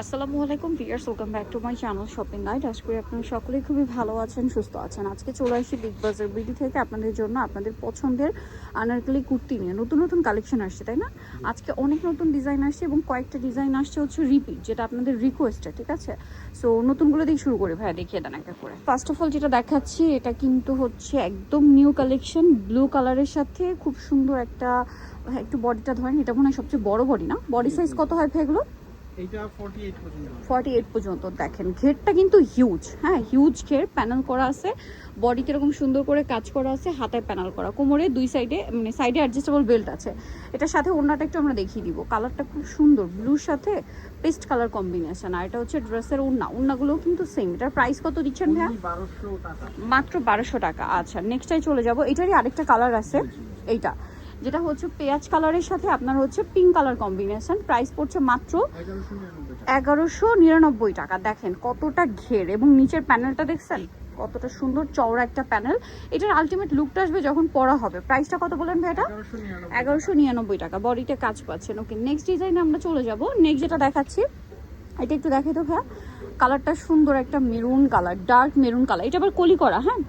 আসসালামু আলাইকুম viewers, welcome back to my channel shopping guide. আশা করি আপনারা সকলেই খুবই ভালো আছেন, সুস্থ আছেন। আজকে চলে আসি বিগ বাজার বিডি থেকে আপনাদের জন্য আপনাদের পছন্দের আনারকলি কুর্তি নিয়ে। নতুন নতুন কালেকশন আসছে, তাই না? আজকে অনেক নতুন ডিজাইন আসছে এবং কয়েকটা ডিজাইন আসছে হচ্ছে রিপিট, যেটা আপনাদের রিকোয়েস্টে, ঠিক আছে? সো নতুনগুলো দিয়ে শুরু করি ভাইয়া, দেখিয়ে দেন একটা করে। ফার্স্ট অফ অল যেটা দেখাচ্ছি, এটা কিন্তু হচ্ছে একদম নিউ কালেকশন, ব্লু কালারের সাথে খুব সুন্দর একটা, একটু বডিটা ধরেন, এটা মনে হয় সবচেয়ে বড় বডি না? বডি সাইজ কত হয় ভাই এগুলো? এটা 48 পর্যন্ত 48 পর্যন্ত। দেখেন ঘেরটা কিন্তু হিউজ, হ্যাঁ হিউজ ঘের, প্যানেল করা আছে, বডিতে এরকম সুন্দর করে কাজ করা আছে, হাতায় প্যানেল করা, কোমরে দুই সাইডে মানে সাইডে অ্যাডজাস্টেবল বেল্ট আছে। এটার সাথে ওড়নাটা একটু আমরা দেখিয়ে দিব, কালারটা খুব সুন্দর, ব্লুর সাথে পেস্ট কালার কম্বিনেশন। আর এটা হচ্ছে ড্রেসের ওড়নাগুলোও কিন্তু সেম। এটার প্রাইস কত দিচ্ছেন ভাইয়া? 1200 টাকা, মাত্র 1200 টাকা। আচ্ছা নেক্সটাই চলে যাব। এটারই আরেকটা কালার আছে, এইটা যেটা হচ্ছে পেঁয়াজ কালারের সাথে আপনার হচ্ছে পিঙ্ক কালার কম্বিনেশন। প্রাইস পড়ছে মাত্র 1199 টাকা। দেখেন কতটা ঘের এবং নিচের প্যানেলটা দেখছেন কতটা সুন্দর চওড়া একটা প্যানেল। এটার আলটিমেট লুকটা আসবে যখন পরা হবে। প্রাইসটা কত বলেন ভাই? এটা 1199 টাকা। বডিতে কাজ পাচ্ছেন। ওকে, নেক্সট ডিজাইনে আমরা চলে যাব। নেক্সট যেটা দেখাচ্ছি, এটা একটু দেখাই তো ভাইয়া। কালারটা সুন্দর একটা maroon colour, dark maroon colour. এটা আবার কলি করা, হ্যাঁ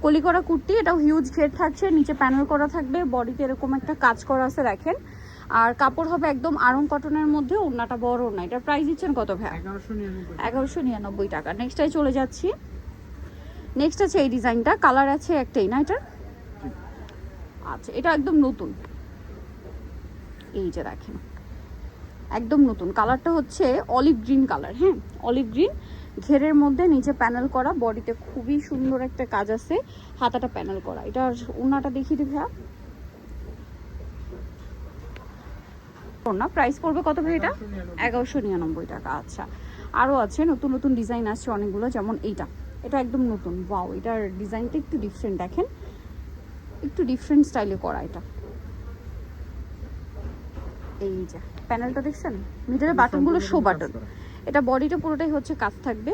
কলি করা কুর্তি। এটাও হিউজ ঘের থাকছে, নিচে প্যানেল করা থাকবে, বডিতে এরকম একটা কাজ করা আছে দেখেন। আর কাপড় হবে একদম আরং কটনের মধ্যে, ওড়নাটা বড় ওড়না। এটার প্রাইস দিচ্ছেন কত ভাই? 1199 টাকা। নেক্সটাই চলে যাচ্ছি। নেক্সট আছে এই ডিজাইনটা, কালার আছে একটাই না এটার? আচ্ছা এটা একদম নতুন, এই যে দেখেন একদম নতুন। কালারটা হচ্ছে অলিভ গ্রিন কালার, হ্যাঁ অলিভ গ্রিন, ঘেরের মধ্যে নিচে প্যানেল করা, বডিতে খুবই সুন্দর একটা কাজ আছে, হাতাটা প্যানেল করা। এটা ওড়নাটা দেখিয়ে দিই ভাইয়া। ওড়না প্রাইস পড়বে কত ভাই এটা? 1199 টাকা। আচ্ছা আরও আছে, নতুন নতুন ডিজাইন আসছে অনেকগুলো, যেমন এইটা, এটা একদম নতুন। ওয়াও, এটার ডিজাইনটা একটু ডিফারেন্ট, দেখেন একটু ডিফারেন্ট স্টাইলে করা। এটা এই যে প্যানেলটা দেখছেন, মিডলে বাটনগুলো শো বাটন। এটা বডিটা পুরোটাই হচ্ছে কাজ থাকবে,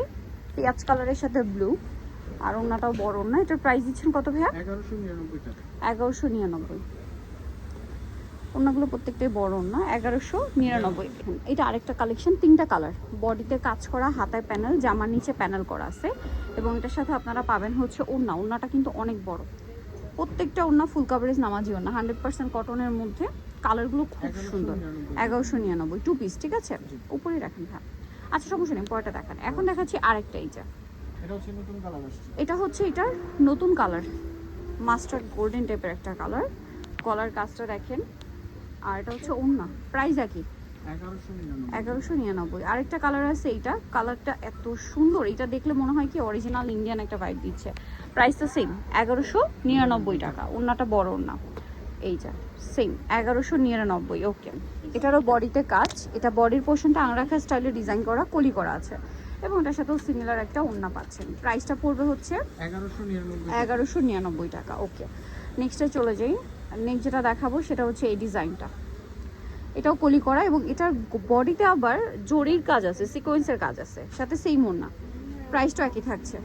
পেঁয়াজ কালারের সাথে ব্লু, আর ওড়নাটাও বড় ওড়না। এটার প্রাইস দিচ্ছেন কত ভাইয়া? 1199 টাকা। 1199। ওড়নাগুলো প্রত্যেকটাই বড় ওড়না। 1199। এটা আরেকটা কালেকশন, তিনটা কালার, বডিতে কাজ করা, হাতায় প্যানেল, জামার নিচে প্যানেল করা আছে। এবং এটার সাথে আপনারা পাবেন হচ্ছে ওড়নাটা কিন্তু অনেক বড়, প্রত্যেকটা ওড়না ফুল কাভারেজ নামাজি ওড়না, 100% কটনের মধ্যে। কালারগুলো খুব সুন্দর। 1199 টু পিস, ঠিক আছে? উপরেই রাখেন হ্যাঁ। আচ্ছা সমস্যা নেই, পরেটা দেখান। এখন দেখাচ্ছি আরেকটা, এই যে এটা হচ্ছে নতুন কালার আসছে। এটা হচ্ছে এটার নতুন কালার, মাস্টার্ড গোল্ডেন টাইপের একটা কালার। কলার কাজটা দেখেন। আর এটা হচ্ছে ওড়না, প্রাইস একই 1199। আরেকটা কালার আছে, এইটা কালারটা এত সুন্দর, এটা দেখলে মনে হয় কি অরিজিনাল ইন্ডিয়ান একটা ভাইব দিচ্ছে। প্রাইস তো সেম 1199 টাকা। ওড়নাটা বড় ওড়না, এই যা সেম 1199। ওকে, এটারও বডিতে কাজ, এটা বডির পোর্শনটা আংরাখা স্টাইলে ডিজাইন করা, কলি করা আছে, এবং এটার সাথেও সিমিলার একটা ওড়না পাচ্ছেন। প্রাইসটা পড়বে হচ্ছে 1199 টাকা। ওকে, নেক্সটে চলে যাই। নেক্সট যেটা দেখাবো সেটা হচ্ছে এই ডিজাইনটা, এটাও কলি করা, এবং এটার বডিতে আবার জরির কাজ আছে, সিকোয়েন্সের কাজ আছে, সাথে সেম ওড়না। প্রাইসটা একই থাকছে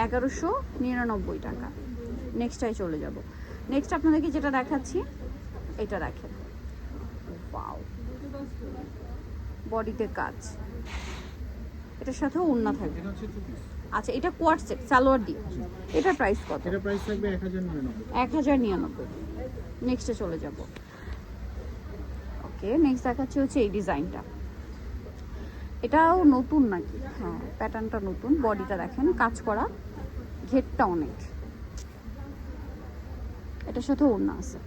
1199 টাকা। নেক্সটটাই চলে যাব। নেক্সট আপনাদেরকে যেটা দেখাচ্ছি, এটা দেখেন, ওয়াও, বডিতে কাজ, এটার সাথেও ওড়না থাকবে। এটা হচ্ছে টু পিস। আচ্ছা এটা কোয়ার্ড সেট সালোয়ার দিয়ে, এটার প্রাইস কত? এটা প্রাইস থাকবে 1099। 1099। নেক্সটে চলে যাব। ওকে, নেক্সট দেখাচ্ছি হচ্ছে এই ডিজাইনটা, এটাও নতুন নাকি? হ্যাঁ প্যাটার্নটা নতুন, বডিটা দেখেন কাজ করা, ঘেরটা অনেক, এটার সাথে ওড়না আছে।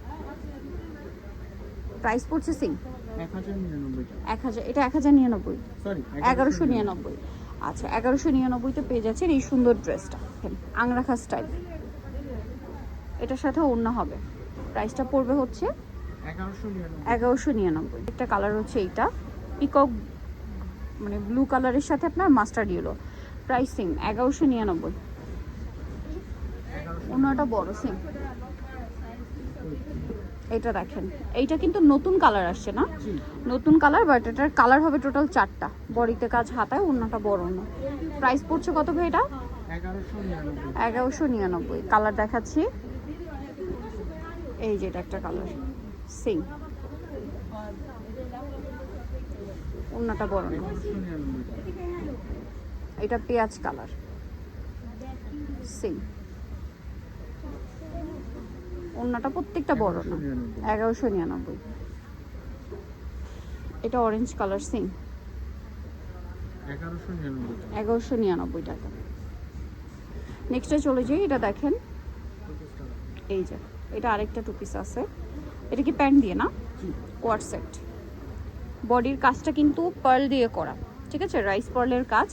প্রাইস পড়ছে সেম 1099 টাকা। 1000। এটা 1099, সরি 1199। আচ্ছা 1199-তে পেয়ে যাচ্ছেন এই সুন্দর ড্রেসটা, আংরাখা স্টাইল, এটার সাথে ওড়না হবে। প্রাইসটা পড়বে হচ্ছে 1199। একটা কালার হচ্ছে এইটা, পিকক মানে ব্লু কালারের সাথে আপনার মাস্টার্ড ইয়েলো। Price same 1199। ওড়নাটা বড় সেম। এটা দেখেন, এইটা কিন্তু নতুন কালার আসছে না? নতুন কালার, বাট এটার কালার হবে টোটাল 4টা, বডিতে কাজ, হাতায়, ওড়নাটা বড় না। প্রাইস পড়ছে কত ভাই এটা? 1199। কালার দেখাচ্ছি, এই যে এটা একটা কালার সেম। ওড়নাটা বড় না, 1199 টাকা। এটা পেঁয়াজ কালার সেম। ওড়নাটা প্রত্যেকটা বড় না, 1199। এটা অরেঞ্জ কালার সেম, 1199 টাকা। 1199 টাকা। নেক্সটে চলে যাই, এটা দেখেন, এই যে এটা আরেকটা টু পিস আছে। এটা কি প্যান্ট দিয়ে না, জি। কোয়ার সেট। বডির কাজটা কিন্তু পার্ল দিয়ে করা, ঠিক আছে, রাইস পার্লের কাজ।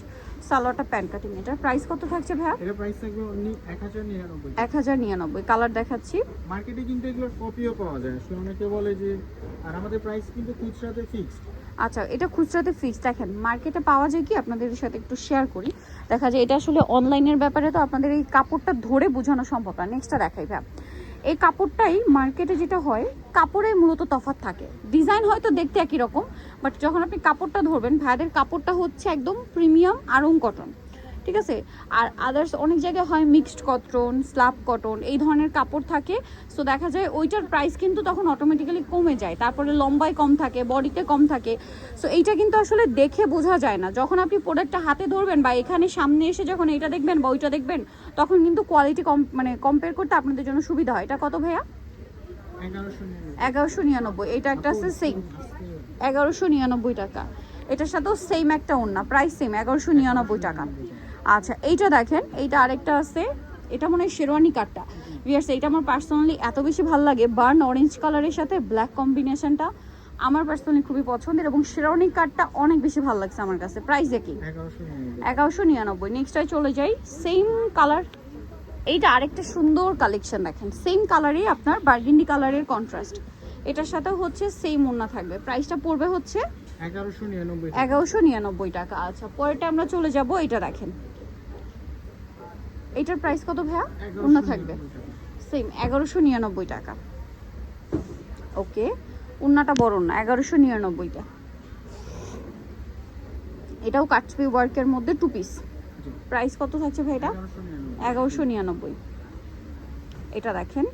সালোয়ারটা প্যান্ট কাটিং। এটার প্রাইস কত থাকছে ভাইয়া? এটা প্রাইস থাকবে অনলি 1099 টাকা। 1099। কালার দেখাচ্ছি। মার্কেটে কিন্তু এগুলোর কপিও পাওয়া যায়, আসলে অনেকে বলে যে, আর আমাদের প্রাইস কিন্তু খুচরাতে ফিক্সড। আচ্ছা, এটা খুচরাতে ফিক্স। দেখেন মার্কেটে পাওয়া যায় কি, আপনাদের সাথে একটু শেয়ার করি। দেখা যায় এটা আসলে অনলাইনের ব্যাপারে তো আপনাদের এই কাপড়টা ধরে বোঝানো সম্ভব না। নেক্সটটা দেখাই ভাই। এই কাপড়টাই মার্কেটে যেটা হয়, কাপড়ের মূলত তফাৎ থাকে, ডিজাইন হয়তো দেখতে একই রকম, বাট যখন আপনি কাপড়টা ধরবেন, ভাইদের কাপড়টা হচ্ছে একদম প্রিমিয়াম আড়ং কটন, ঠিক আছে। আর আদার্স অনেক জায়গায় হয় মিক্সড কটন, স্ল্যাব কটন, এই ধরনের কাপড় থাকে। সো দেখা যায় ওইটার প্রাইস কিন্তু তখন অটোমেটিক্যালি কমে যায়। তারপরে লম্বায় কম থাকে, বডিতে কম থাকে। সো এইটা কিন্তু আসলে দেখে বোঝা যায় না। যখন আপনি প্রোডাক্টটা হাতে ধরবেন বা এখানে সামনে এসে যখন এইটা দেখবেন বা ওইটা দেখবেন, তখন কিন্তু কোয়ালিটি কম্পেয়ার করতে আপনাদের জন্য সুবিধা হয়। এটা কত ভাইয়া? 1199। 1199। এইটা একটা আছে সেম, 1199 টাকা। এটার সাথেও সেম একটা ওড়না, প্রাইস সেম, 1199 টাকা। আচ্ছা, এইটা দেখেন, এইটা আরেকটা আছে। এটা মনে হয় শেরওয়ানি কাটটা। ভিউয়ার্স, এইটা আমার পার্সোনালি এত বেশি ভালো লাগে, বার্ন অরেঞ্জ কালারের সাথে ব্ল্যাক কম্বিনেশনটা আমার পার্সোনালি খুবই পছন্দের, এবং শেরওয়ানি কাটটা অনেক বেশি ভালো লাগছে আমার কাছে। প্রাইস দেখি 1199। 1199। নেক্সটটাই চলে যাই, সেম কালার। এইটা আরেকটা সুন্দর কালেকশন দেখেন, সেম কালারই আপনার বার্গেন্ডি কালারের কন্ট্রাস্ট। এটার সাথে হচ্ছে সেম ওড়না থাকবে। প্রাইসটা পড়বে হচ্ছে 1199 টাকা। 1199 টাকা। আচ্ছা, পরেরটা আমরা চলে যাব। এটা দেখেন, এটার প্রাইস কত ভাইয়া? ওড়না থাকবে 1199 টাকা। সেম, 1199 টাকা। ওকে, ওড়নাটা বড় না, 1199টা। এটাও কাটছবি ওয়ার্কের মধ্যে টু পিস। জি। প্রাইস কত থাকছে ভাই এটা? 1199। 1199। এটা দেখেন,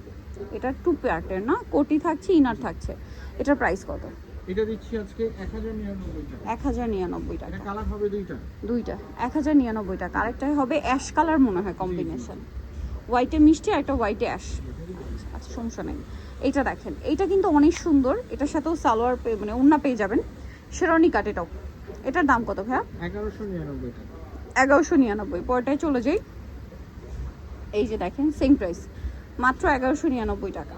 এটা টু পার্টের না, কোটি থাকছে, ইনার থাকছে। এটার প্রাইস কত? এটা দিচ্ছি আজকে 1099 টাকা। 1099 এটা টাকা। কালার হবে দুইটা। দুইটা 1099 টাকা। আরেকটাই হবে অ্যাশ কালার মনে হয় কম্বিনেশন, হোয়াইটে মিষ্টি আর একটা হোয়াইটে অ্যাশ। আচ্ছা, সমস্যা নেই। এইটা দেখেন, এইটা কিন্তু অনেক সুন্দর। এটার সাথেও সালোয়ার ওড়না পেয়ে যাবেন, শেরওয়ানি কাট। এটাও, এটার দাম কত ভাইয়া? 1199 টাকা। 1199। পরটায় চলে যাই। এই যে দেখেন, সেম প্রাইস, মাত্র 1199 টাকা।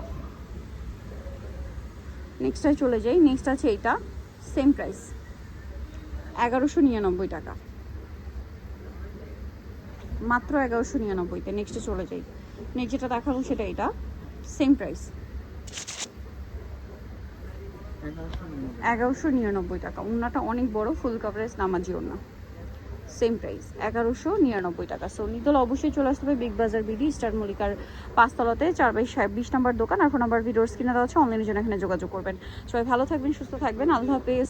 নেক্সটটায় চলে যাই। নেক্সট আছে এইটা, সেম প্রাইস, 1199 টাকা, মাত্র 1199-তে। নেক্সটে চলে যাই। নেক্সট যেটা দেখাবো সেটা এটা, সেম প্রাইস, 1199 টাকা। ওড়নাটা অনেক বড়, ফুল কভারেজ নামাজি ওড়না, সেম প্রাইস 1199 টাকা। সো নিতে হলে অবশ্যই চলে আসতে হবে বিগ বাজার বিডি স্টার মল্লিকার 5তলাতে 4/20 নম্বর দোকান। আর ফোন নাম্বার ভিডিওর স্ক্রিনে দেওয়া আছে, অনলাইনের জন্য এখানে যোগাযোগ করবেন। সবাই ভালো থাকবেন, সুস্থ থাকবেন, আল্লাহ হাফেজ।